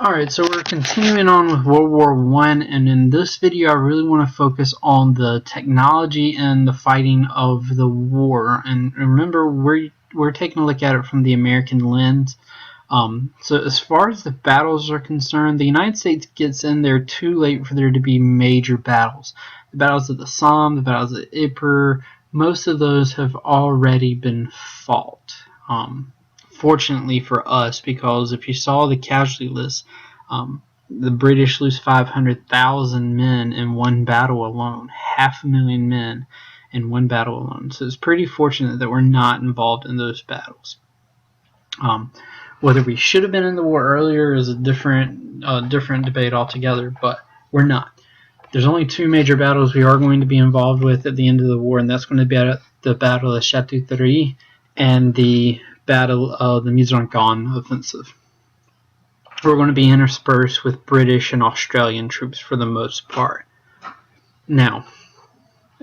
Alright, so we're continuing on with World War I, and in this video I really want to focus on the technology and the fighting of the war. And remember, we're taking a look at it from the American lens. So as far as the battles are concerned, the United States gets in there too late for there to be major battles. The battles of the Somme, the battles of Ypres, most of those have already been fought. Fortunately for us, because if you saw the casualty list, the British lose 500,000 men in one battle alone, 500,000 men in one battle alone. So it's pretty fortunate that we're not involved in those battles. Whether we should have been in the war earlier is a different debate altogether, but we're not. There's only two major battles we are going to be involved with at the end of the war, and that's going to be the Battle of Casualties and the Battle of the Mise-en-Garde offensive. We're going to be interspersed with British and Australian troops for the most part. Now,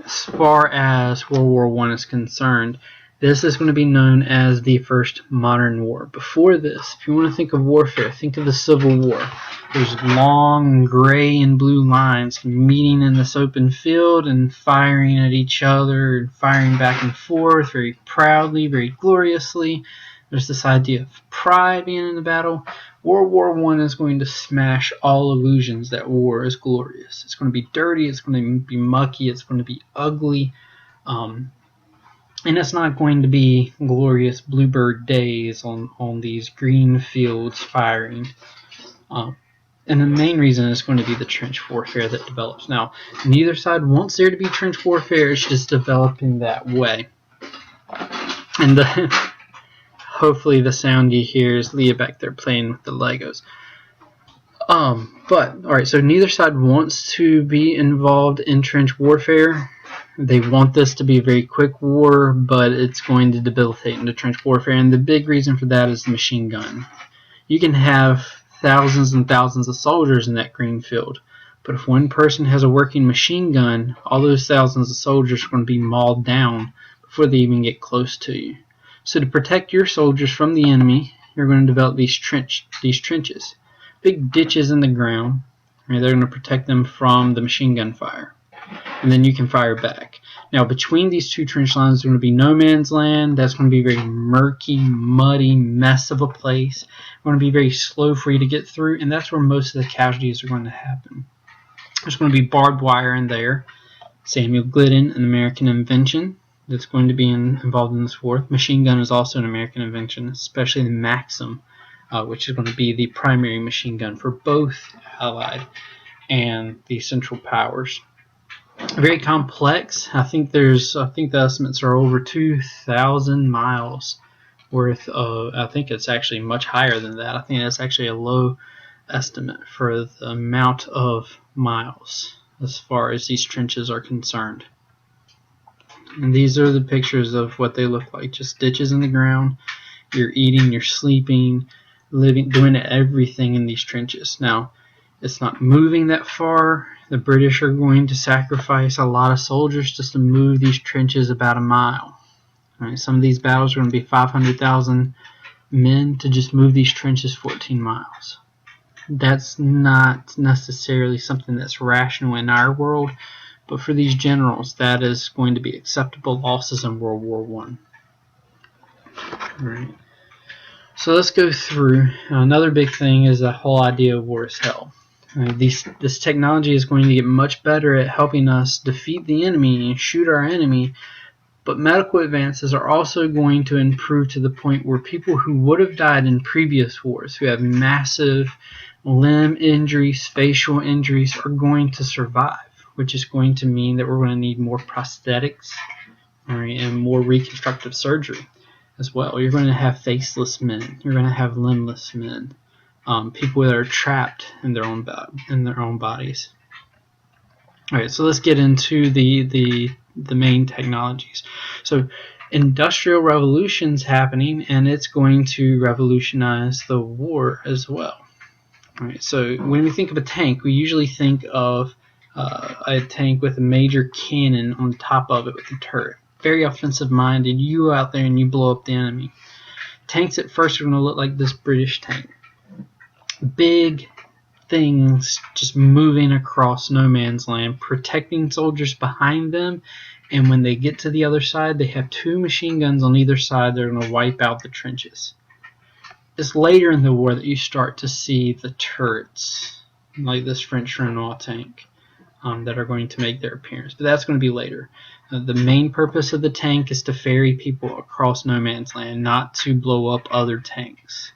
as far as World War I is concerned, this is going to be known as the First Modern War. Before this, if you want to think of warfare, think of the Civil War. There's long gray and blue lines meeting in this open field and firing at each other and firing back and forth very proudly, very gloriously. There's this idea of pride being in the battle. World War I is going to smash all illusions that war is glorious. It's going to be dirty, it's going to be mucky, it's going to be ugly. And it's not going to be glorious bluebird days on these green fields firing. And the main reason is going to be the trench warfare that develops. Now, neither side wants there to be trench warfare, it's just developing that way. And hopefully the sound you hear is Leah back there playing with the Legos. Alright, so neither side wants to be involved in trench warfare. They want this to be a very quick war, but it's going to debilitate into trench warfare, and the big reason for that is the machine gun. You can have thousands and thousands of soldiers in that green field, but if one person has a working machine gun, all those thousands of soldiers are going to be mauled down before they even get close to you. So to protect your soldiers from the enemy, you're going to develop these trenches, big ditches in the ground. Right? They're going to protect them from the machine gun fire, and then you can fire back. Now, between these two trench lines, there's going to be no man's land. That's going to be a very murky, muddy mess of a place. It's going to be very slow for you to get through, and that's where most of the casualties are going to happen. There's going to be barbed wire in there. Samuel Glidden, an American invention that's going to be involved in this war. Machine gun is also an American invention, especially the Maxim, which is going to be the primary machine gun for both Allied and the Central Powers. Very complex. I think the estimates are over 2,000 miles worth of. I think it's actually much higher than that. I think that's actually a low estimate for the amount of miles as far as these trenches are concerned. And these are the pictures of what they look like. Just ditches in the ground. You're eating, you're sleeping, living, doing everything in these trenches. Now, it's not moving that far. The British are going to sacrifice a lot of soldiers just to move these trenches about a mile. Right, some of these battles are going to be 500,000 men to just move these trenches 14 miles. That's not necessarily something that's rational in our world, but for these generals, that is going to be acceptable losses in World War I. Right. So let's go through. Another big thing is the whole idea of war is hell. This technology is going to get much better at helping us defeat the enemy and shoot our enemy, but medical advances are also going to improve to the point where people who would have died in previous wars, who have massive limb injuries, facial injuries, are going to survive, which is going to mean that we're going to need more prosthetics, right, and more reconstructive surgery as well. You're going to have faceless men. You're going to have limbless men. People that are trapped in their own bodies. All right, so let's get into the main technologies. So, industrial revolution's happening, and it's going to revolutionize the war as well. All right, so when we think of a tank, we usually think of a tank with a major cannon on top of it with a turret. Very offensive-minded. You go out there and you blow up the enemy. Tanks at first are going to look like this British tank. big things just moving across no man's land, protecting soldiers behind them, and when they get to the other side, they have 2 machine guns on either side. They're going to wipe out the trenches. It's later in the war that you start to see the turrets, like this French Renoir tank, that are going to make their appearance, but that's going to be later. The main purpose of the tank is to ferry people across no man's land, not to blow up other tanks.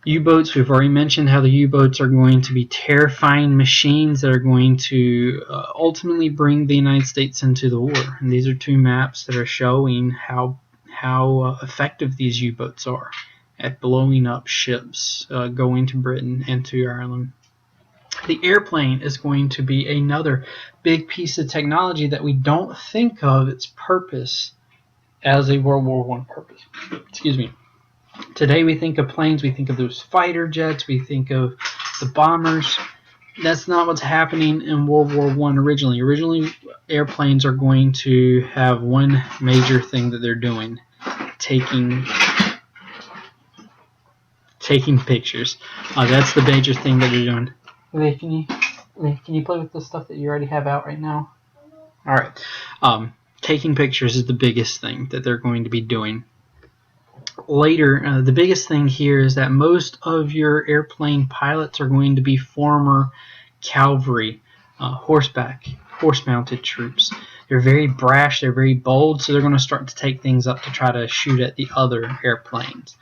U-boats, we've already mentioned how the U-boats are going to be terrifying machines that are going to ultimately bring the United States into the war. And these are 2 maps that are showing how effective these U-boats are at blowing up ships going to Britain and to Ireland. The airplane is going to be another big piece of technology that we don't think of its purpose as a World War I purpose. Excuse me. Today we think of planes, we think of those fighter jets, we think of the bombers. That's not what's happening in World War I originally. Originally, airplanes are going to have one major thing that they're doing, taking pictures. That's the major thing that they're doing. Can you play with the stuff that you already have out right now? All right. Taking pictures is the biggest thing that they're going to be doing. Later, the biggest thing here is that most of your airplane pilots are going to be former cavalry, horse-mounted troops. They're very brash, they're very bold, so they're going to start to take things up to try to shoot at the other airplanes.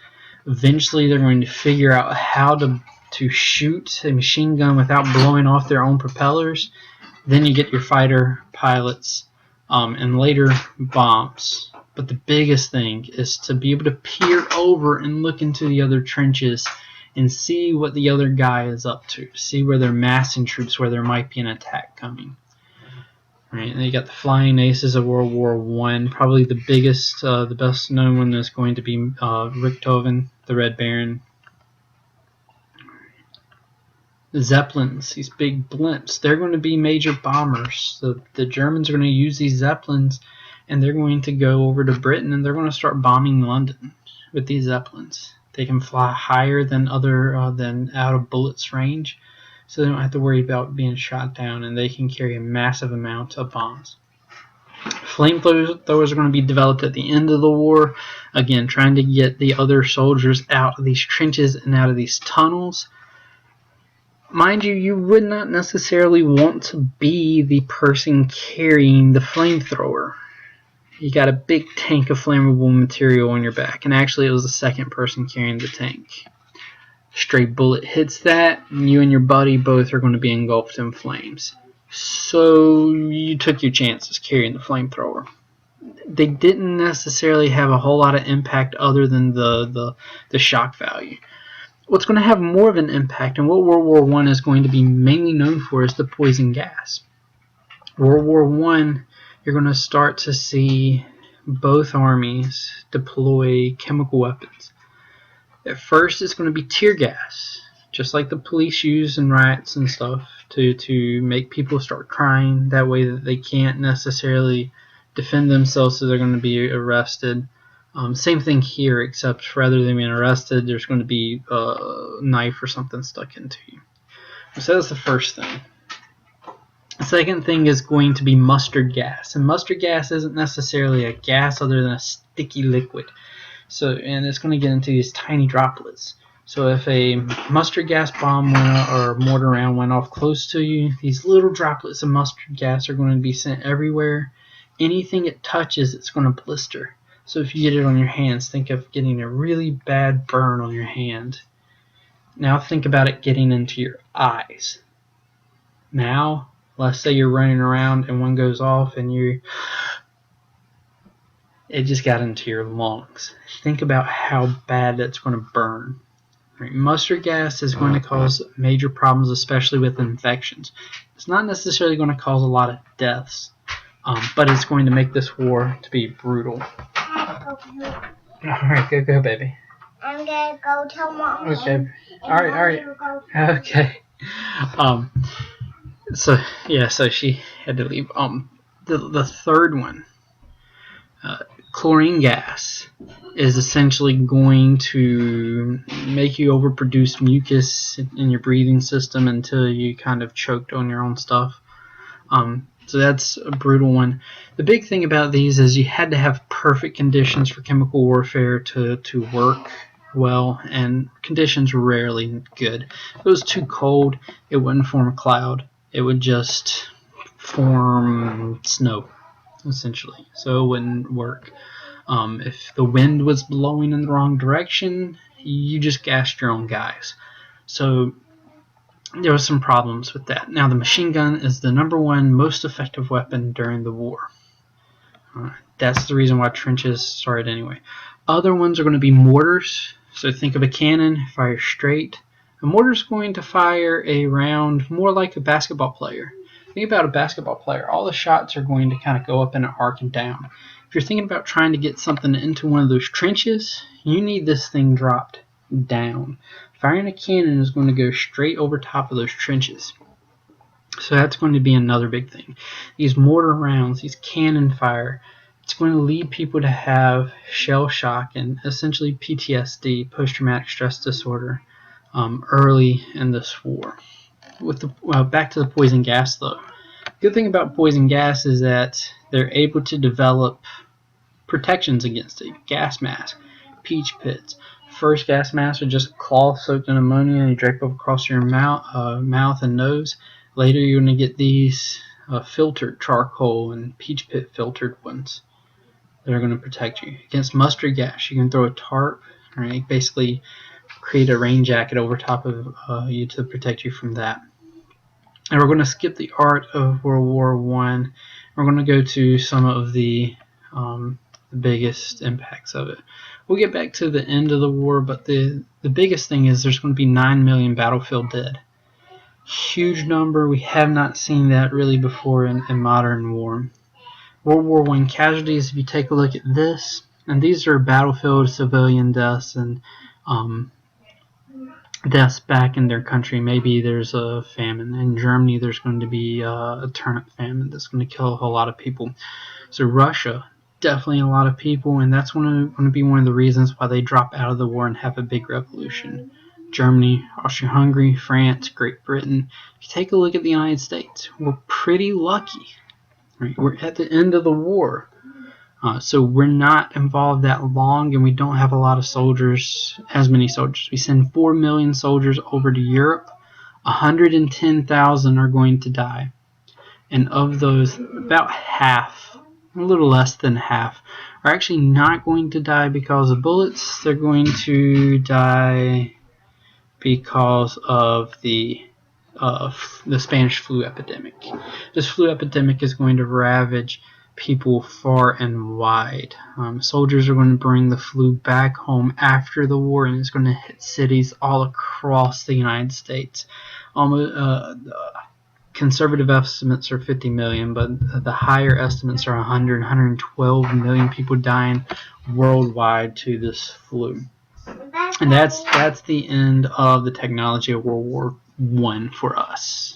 Eventually, they're going to figure out how to shoot a machine gun without blowing off their own propellers. Then you get your fighter pilots, and later bombs. But the biggest thing is to be able to peer over and look into the other trenches and see what the other guy is up to. See where they're massing troops, where there might be an attack coming. Right, and you got the flying aces of World War I. Probably the biggest, the best known one is going to be Richthofen, the Red Baron. The Zeppelins, these big blimps, they're going to be major bombers. The Germans are going to use these Zeppelins, and they're going to go over to Britain and they're going to start bombing London with these Zeppelins. They can fly higher than than out of bullets range, so they don't have to worry about being shot down, and they can carry a massive amount of bombs. Flamethrowers are going to be developed at the end of the war, again trying to get the other soldiers out of these trenches and out of these tunnels. Mind you, you would not necessarily want to be the person carrying the flamethrower. You got a big tank of flammable material on your back, and actually it was the second person carrying the tank. Stray bullet hits that, and you and your buddy both are going to be engulfed in flames. So you took your chances carrying the flamethrower. They didn't necessarily have a whole lot of impact other than the shock value. What's going to have more of an impact, and what World War I is going to be mainly known for, is the poison gas. World War I, you're going to start to see both armies deploy chemical weapons. At first, it's going to be tear gas, just like the police use in riots and stuff to make people start crying. That way that they can't necessarily defend themselves, so they're going to be arrested. Same thing here, except rather than being arrested, there's going to be a knife or something stuck into you. So that's the first thing. The second thing is going to be mustard gas. And mustard gas isn't necessarily a gas other than a sticky liquid. And it's going to get into these tiny droplets. So if a mustard gas bomb or mortar round went off close to you, these little droplets of mustard gas are going to be sent everywhere. Anything it touches, it's going to blister. So if you get it on your hands, think of getting a really bad burn on your hand. Now think about it getting into your eyes. Now, let's say you're running around and one goes off and it just got into your lungs. Think about how bad that's going to burn. Right? Mustard gas is going to cause major problems, especially with infections. It's not necessarily going to cause a lot of deaths, but it's going to make this war to be brutal. Alright, go, baby. I'm gonna go tell Mom. Okay. Alright. Okay. So she had to leave. The third one, chlorine gas is essentially going to make you overproduce mucus in your breathing system until you kind of choked on your own stuff. So that's a brutal one. The big thing about these is you had to have perfect conditions for chemical warfare to work well, and conditions were rarely good. If it was too cold, it wouldn't form a cloud. It would just form snow, essentially. So it wouldn't work. If the wind was blowing in the wrong direction, you just gassed your own guys. So there were some problems with that. Now, the machine gun is the #1 most effective weapon during the war. That's the reason why trenches started anyway. Other ones are going to be mortars. So think of a cannon, fire straight. A mortar is going to fire a round more like a basketball player. Think about a basketball player. All the shots are going to kind of go up in an arc and down. If you're thinking about trying to get something into one of those trenches, you need this thing dropped down. Firing a cannon is going to go straight over top of those trenches. So that's going to be another big thing. These mortar rounds, these cannon fire, it's going to lead people to have shell shock and essentially PTSD, post-traumatic stress disorder, early in this war. Back to the poison gas, though. Good thing about poison gas is that they're able to develop protections against it. Gas mask, peach pits. First gas masks are just a cloth soaked in ammonia and you drape it across your mouth and nose. Later you're going to get these filtered charcoal and peach pit filtered ones that are going to protect you. Against mustard gas, you can throw a tarp, right? Basically create a rain jacket over top of you to protect you from that. And we're going to skip the art of World War I. We're going to go to some of the biggest impacts of it. We'll get back to the end of the war, but the biggest thing is there's going to be 9 million battlefield dead. Huge number. We have not seen that really before in modern war. World War I casualties, if you take a look at this, and these are battlefield civilian deaths and deaths back in their country. Maybe there's a famine. In Germany, there's going to be a turnip famine that's going to kill a whole lot of people. So Russia, definitely a lot of people, and that's going to be one of the reasons why they drop out of the war and have a big revolution. Germany, Austria-Hungary, France, Great Britain. If you take a look at the United States, we're pretty lucky. Right? We're at the end of the war. So we're not involved that long, and we don't have a lot of soldiers, as many soldiers. We send 4 million soldiers over to Europe. 110,000 are going to die. And of those, about half, a little less than half, are actually not going to die because of bullets. They're going to die because of the Spanish flu epidemic. This flu epidemic is going to ravage people far and wide. Soldiers are going to bring the flu back home after the war, and it's going to hit cities all across the United States. Conservative estimates are 50 million, but the higher estimates are 112 million people dying worldwide to this flu. And that's the end of the technology of World War I for us.